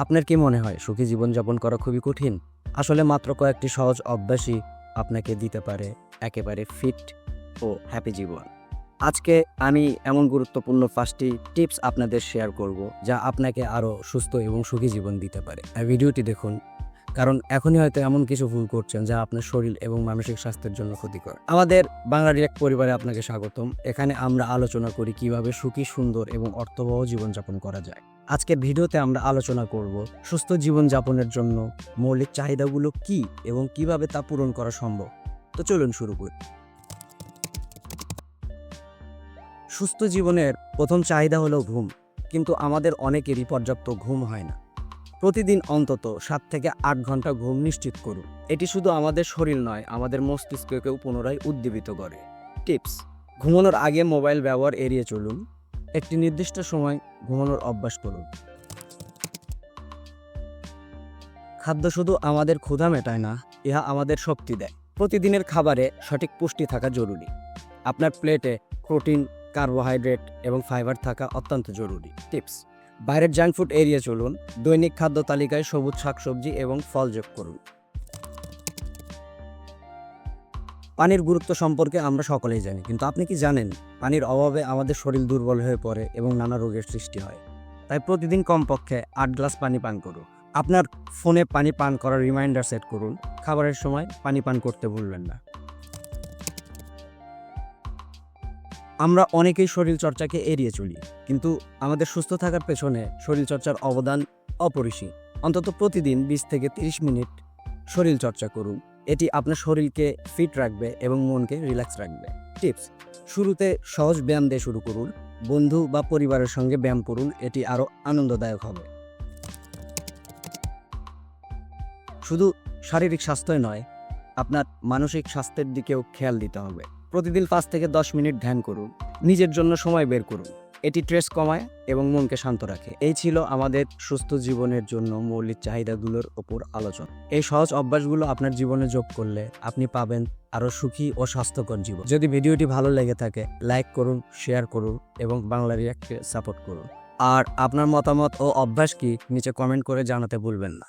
আপনার কি মনে হয় সুখী জীবনযাপন করা খুবই কঠিন? আসলে মাত্র কয়েকটি সহজ অভ্যাসই আপনাকে দিতে পারে একেবারে ফিট ও হ্যাপি জীবন। আজকে আমি এমন গুরুত্বপূর্ণ 5টি টিপস আপনাদের শেয়ার করব যা আপনাকে আরও সুস্থ এবং সুখী জীবন দিতে পারে। ভিডিওটি দেখুন, কারণ এখনই হয়তো এমন কিছু ভুল করছেন যা আপনার শরীর এবং মানসিক স্বাস্থ্যের জন্য ক্ষতিকর। আমাদের বাংলার এক পরিবারে আপনাকে স্বাগতম। এখানে আমরা আলোচনা করি কিভাবে সুখী, সুন্দর এবং অর্থবহ জীবনযাপন করা যায়। আজকের ভিডিওতে আমরা আলোচনা করব সুস্থ জীবনযাপনের জন্য মৌলিক চাহিদাগুলো কি এবং কিভাবে তা পূরণ করা সম্ভব। তো চলুন শুরু করি। সুস্থ জীবনের প্রথম চাহিদা হলো ঘুম, কিন্তু আমাদের অনেকেরই পর্যাপ্ত ঘুম হয় না। প্রতিদিন অন্তত 7 থেকে 8 ঘন্টা ঘুম নিশ্চিত করুন। এটি শুধু আমাদের শরীর নয়, আমাদের মস্তিষ্ককেও পুনরায় উদ্দীপিত করে। টিপস: ঘুমানোর আগে মোবাইল ব্যবহার এড়িয়ে চলুন। একটি নির্দিষ্ট সময় ঘুমানোর অভ্যাস করুন। খাদ্য শুধু আমাদের ক্ষুধা মেটায় না, ইহা আমাদের শক্তি দেয়। প্রতিদিনের খাবারে সঠিক পুষ্টি থাকা জরুরি। আপনার প্লেটে প্রোটিন, কার্বোহাইড্রেট এবং ফাইবার থাকা অত্যন্ত জরুরি। টিপস: বাইরের জাঙ্ক ফুড এড়িয়ে চলুন। দৈনিক খাদ্য তালিকায় সবুজ শাকসবজি এবং ফল যোগ করুন। পানির গুরুত্ব সম্পর্কে আমরা সকলেই জানি, কিন্তু আপনি কি জানেন পানির অভাবে আমাদের শরীর দুর্বল হয়ে পড়ে এবং নানা রোগের সৃষ্টি হয়। তাই প্রতিদিন কমপক্ষে 8 গ্লাস পানি পান করুন। আপনার ফোনে পানি পান করার রিমাইন্ডার সেট করুন। খাবারের সময় পানি পান করতে ভুলবেন না। আমরা অনেকেই শরীরচর্চাকে এড়িয়ে চলি, কিন্তু আমাদের সুস্থ থাকার পেছনে শরীরচর্চার অবদান অপরিসীম। অন্তত প্রতিদিন 20 থেকে 30 মিনিট শরীরচর্চা করুন। এটি আপনার শরীরকে ফিট রাখবে এবং মনকে রিল্যাক্স রাখবে। টিপস: শুরুতে সহজ ব্যায়াম দিয়ে শুরু করুন। বন্ধু বা পরিবারের সঙ্গে ব্যায়াম করুন, এটি আরও আনন্দদায়ক হবে। শুধু শারীরিক স্বাস্থ্যই নয়, আপনার মানসিক স্বাস্থ্যের দিকেও খেয়াল দিতে হবে। প্রতিদিন 5 থেকে 10 মিনিট ধ্যান করুন। নিজের জন্য সময় বের করুন। এটি স্ট্রেস কমায় এবং মনকে শান্ত রাখে। এই ছিল আমাদের সুস্থ জীবনের জন্য মৌলিক চাহিদাগুলোর ওপর আলোচনা। এই সহজ অভ্যাসগুলো আপনার জীবনে যোগ করলে আপনি পাবেন আরও সুখী ও স্বাস্থ্যকর জীবন। যদি ভিডিওটি ভালো লেগে থাকে, লাইক করুন, শেয়ার করুন এবং বাংলা রিয়াক্টকে সাপোর্ট করুন। আর আপনার মতামত ও অভ্যাস কি নিচে কমেন্ট করে জানাতে ভুলবেন না।